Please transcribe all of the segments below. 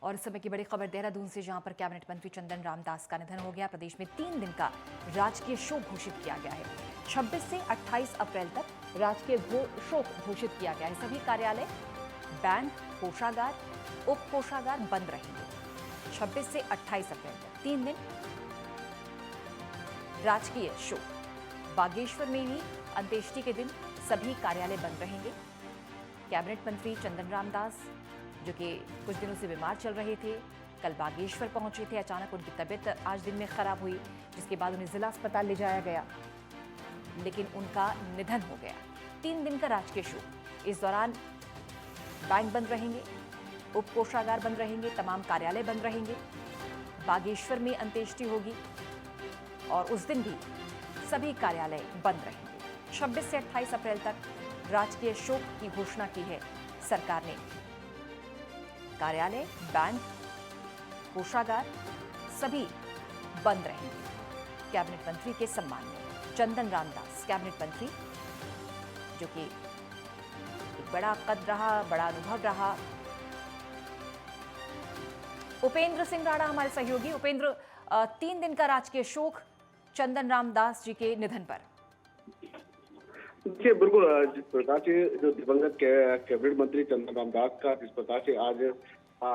और इस समय की बड़ी खबर देहरादून से, जहां पर कैबिनेट मंत्री चंदन रामदास का निधन हो गया। प्रदेश में 3 दिन का राजकीय शोक घोषित किया गया है। 26 से 28 अप्रैल तक राजकीय शोक घोषित किया गया है। सभी कार्यालय, बैंक, कोषागार, उप कोषागार बंद रहेंगे। 26 से 28 अप्रैल तक 3 दिन राजकीय शोक। बागेश्वर में ही अंत्येष्टि के दिन सभी कार्यालय बंद रहेंगे। कैबिनेट मंत्री चंदन रामदास, जो कि कुछ दिनों से बीमार चल रहे थे, कल बागेश्वर पहुंचे थे। अचानक उनकी तबीयत आज दिन में खराब हुई, जिसके बाद उन्हें जिला अस्पताल ले जाया गया, लेकिन उनका निधन हो गया। 3 दिन का राजकीय शोक। इस दौरान बैंक बंद रहेंगे, उप कोषागार बंद रहेंगे, तमाम कार्यालय बंद रहेंगे। बागेश्वर में अंत्येष्टि होगी और उस दिन भी सभी कार्यालय बंद रहेंगे। 26 से 28 अप्रैल तक राजकीय शोक की घोषणा की है सरकार ने। कार्यालय, बैंक, कोषागार सभी बंद रहेंगे। कैबिनेट मंत्री के सम्मान में चंदन रामदास, कैबिनेट मंत्री, जो कि एक बड़ा कद रहा, बड़ा अनुभव रहा। उपेंद्र सिंह राणा हमारे सहयोगी। उपेंद्र, 3 दिन का राजकीय शोक चंदन रामदास जी के निधन पर। देखिए, बिल्कुल जिस प्रकार से जो दिवंगत कैबिनेट मंत्री चंदन रामदास का जिस प्रकार से आज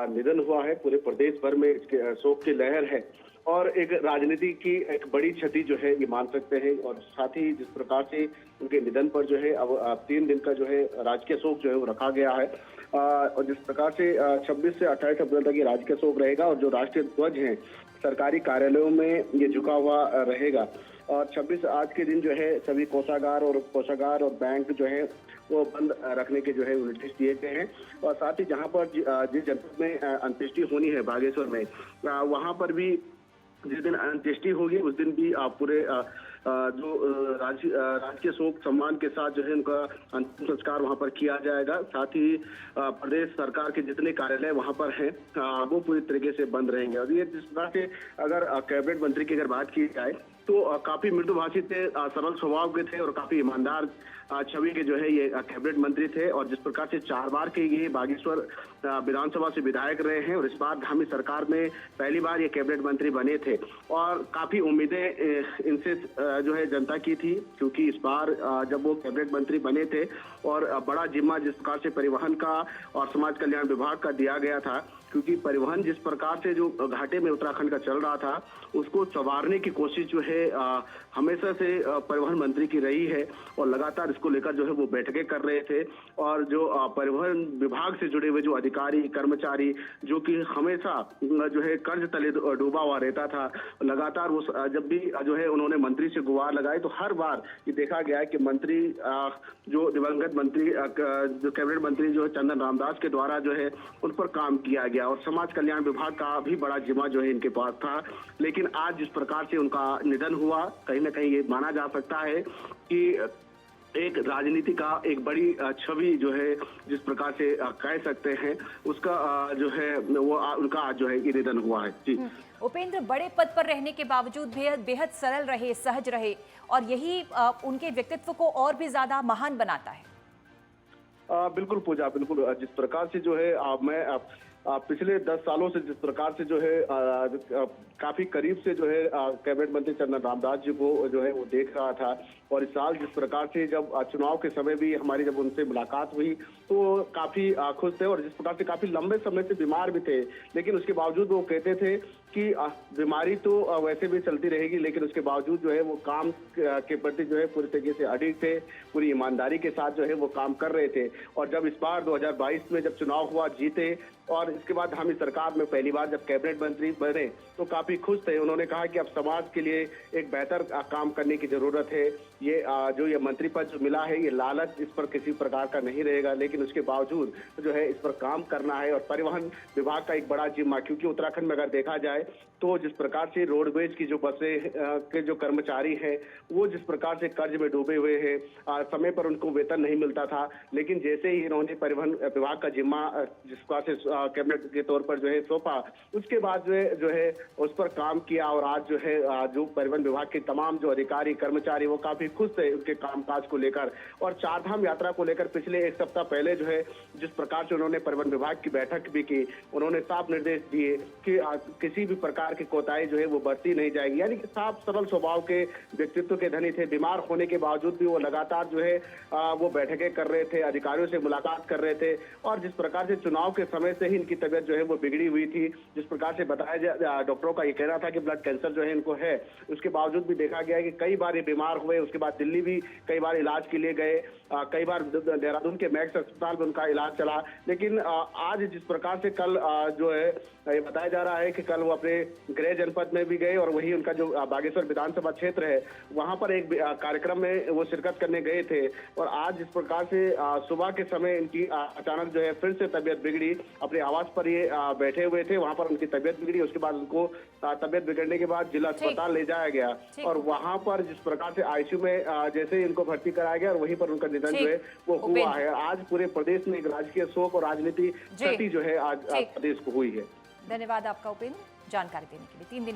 निधन हुआ है, पूरे प्रदेश भर में इसके शोक की लहर है और एक राजनीति की एक बड़ी क्षति जो है ये मान सकते हैं। और साथ ही जिस प्रकार से उनके निधन पर जो है अब 3 दिन का जो है राजकीय शोक जो है वो रखा गया है। और जिस प्रकार से 26 से 28 अप्रैल तक ये राजकीय शोक रहेगा और जो राष्ट्रीय ध्वज है सरकारी कार्यालयों में ये झुका हुआ रहेगा। और 26 आज के दिन जो है सभी कोषागार और कोषागार और बैंक जो है वो बंद रखने के जो है निर्देश दिए गए हैं। और साथ ही जहां पर जिस जनपद में अंत्येष्टि होनी है बागेश्वर में, वहां पर भी जिस दिन अंत्येष्टि होगी उस दिन भी पूरे जो राजकीय शोक सम्मान के साथ जो है उनका अंतिम संस्कार वहां पर किया जाएगा। साथ ही प्रदेश सरकार के जितने कार्यालय वहां पर हैं वो पूरी तरीके से बंद रहेंगे। और ये जिस प्रकार से अगर कैबिनेट मंत्री की अगर बात की जाए तो काफी मृदुभाषी थे, सरल स्वभाव के थे और काफी ईमानदार छवि के जो है ये कैबिनेट मंत्री थे। और जिस प्रकार से 4 बार के ये बागेश्वर विधानसभा से विधायक रहे हैं और इस बार धामी सरकार में पहली बार ये कैबिनेट मंत्री बने थे और काफी उम्मीदें इनसे जो है जनता की थी, क्योंकि इस बार जब वो कैबिनेट मंत्री बने थे और बड़ा जिम्मा जिस प्रकार से परिवहन का और समाज कल्याण विभाग का दिया गया था, क्योंकि परिवहन जिस प्रकार से जो घाटे में उत्तराखंड का चल रहा था उसको संवारने की कोशिश जो है हमेशा से परिवहन मंत्री की रही है और लगातार इसको लेकर जो है वो बैठकें कर रहे थे। और जो परिवहन विभाग से जुड़े हुए जो अधिकारी कर्मचारी जो कि हमेशा जो है कर्ज तले डूबा हुआ रहता था, लगातार वो जब भी जो है उन्होंने मंत्री से गुहार लगाई तो हर बार ये देखा गया है कि मंत्री जो दिवंगत मंत्री जो कैबिनेट मंत्री जो चंदन रामदास के द्वारा जो है उन पर काम किया गया और समाज कल्याण विभाग का भी बड़ा जिम्मा जो है इनके पास था। लेकिन आज जिस प्रकार से उनका निधन हुआ, कहीं ना कहीं ये माना जा सकता है कि एक राजनीति का एक बड़ी छवि जो है जिस प्रकार से कह सकते हैं उसका जो है वो उनका आज जो है ये निधन हुआ है। जी उपेंद्र, बड़े पद पर रहने के बावजूद बेहद सरल रहे, सहज रहे और यही उनके व्यक्तित्व को और भी ज्यादा महान बनाता है। बिल्कुल पूजा, बिल्कुल जिस प्रकार से जो है मैं पिछले 10 सालों से जिस प्रकार से जो है काफी करीब से जो है कैबिनेट मंत्री चंदन रामदास जी को जो है वो देख रहा था और इस साल जिस प्रकार से जब चुनाव के समय भी हमारी जब उनसे मुलाकात हुई तो काफी खुश थे और जिस प्रकार से काफी लंबे समय से बीमार भी थे, लेकिन उसके बावजूद वो कहते थे कि बीमारी तो वैसे भी चलती रहेगी, लेकिन उसके बावजूद जो है वो काम के प्रति जो है पूरी तरीके से अडिग थे, पूरी ईमानदारी के साथ जो है वो काम कर रहे थे। और जब इस बार 2022 में जब चुनाव हुआ, जीते और इसके बाद हामी सरकार में पहली बार जब कैबिनेट मंत्री बने तो काफी खुश थे। उन्होंने कहा कि अब समाज के लिए एक बेहतर काम करने की जरूरत है। ये जो ये मंत्री पद जो मिला है ये लालच इस पर किसी प्रकार का नहीं रहेगा, लेकिन उसके बावजूद जो है इस पर काम करना है। और परिवहन विभाग का एक बड़ा जिम्मा, क्योंकि उत्तराखंड में अगर देखा जाए तो जिस प्रकार से रोडवेज की जो बसें के जो कर्मचारी हैं वो जिस प्रकार से कर्ज में डूबे हुए हैं, समय पर उनको वेतन नहीं मिलता था, लेकिन जैसे ही इन्होंने परिवहन विभाग का जिम्मा जिस प्रकार से कैबिनेट के तौर पर जो है सौंपा, उसके बाद जो है उस पर काम किया और आज जो है जो परिवहन विभाग के तमाम जो अधिकारी कर्मचारी वो काफी खुश थे उनके कामकाज को लेकर। और 4 धाम यात्रा को लेकर पिछले 1 सप्ताह पहले पहले जो है जिस प्रकार से उन्होंने परिवहन विभाग की बैठक भी की, उन्होंने साफ निर्देश दिए कि किसी भी प्रकार की कोताही जो है वो बरती नहीं जाएगी। यानी कि साफ सरल स्वभाव के व्यक्तित्व के धनी थे। बीमार होने के बावजूद भी वो लगातार जो है वो बैठकें कर रहे थे, अधिकारियों से मुलाकात कर रहे थे, और जिस प्रकार से चुनाव के समय से ही इनकी तबीयत जो है वो बिगड़ी हुई थी, जिस प्रकार से बताया डॉक्टरों का ये कहना था कि ब्लड कैंसर जो है इनको है, उसके बावजूद भी देखा गया कि कई बार ये बीमार हुए, उसके बाद दिल्ली भी कई बार इलाज के लिए गए, कई बार देहरादून के मैक्स अस्पताल में उनका इलाज चला। लेकिन आज जिस प्रकार से कल जो है ये बताया जा रहा है कि कल वो अपने गृह जनपद में भी गए और वही उनका जो बागेश्वर विधानसभा क्षेत्र है वहां पर एक कार्यक्रम में वो शिरकत करने गए थे, और आज जिस प्रकार से सुबह के समय इनकी अचानक जो है फिर से तबीयत बिगड़ी। अपने आवास पर ये बैठे हुए थे, वहां पर उनकी तबीयत बिगड़ी, उसके बाद उनको तबीयत बिगड़ने के बाद जिला अस्पताल ले जाया गया, और वहां पर जिस प्रकार से आईसीयू में जैसे ही इनको भर्ती कराया गया और वहीं पर उनका निधन जो है वो हुआ है। आज पूरे प्रदेश में एक राजकीय शोक और राजनीति क्षति जो है आज प्रदेश को हुई है। धन्यवाद आपका उपेंद्र, जानकारी देने के लिए। 3 दिन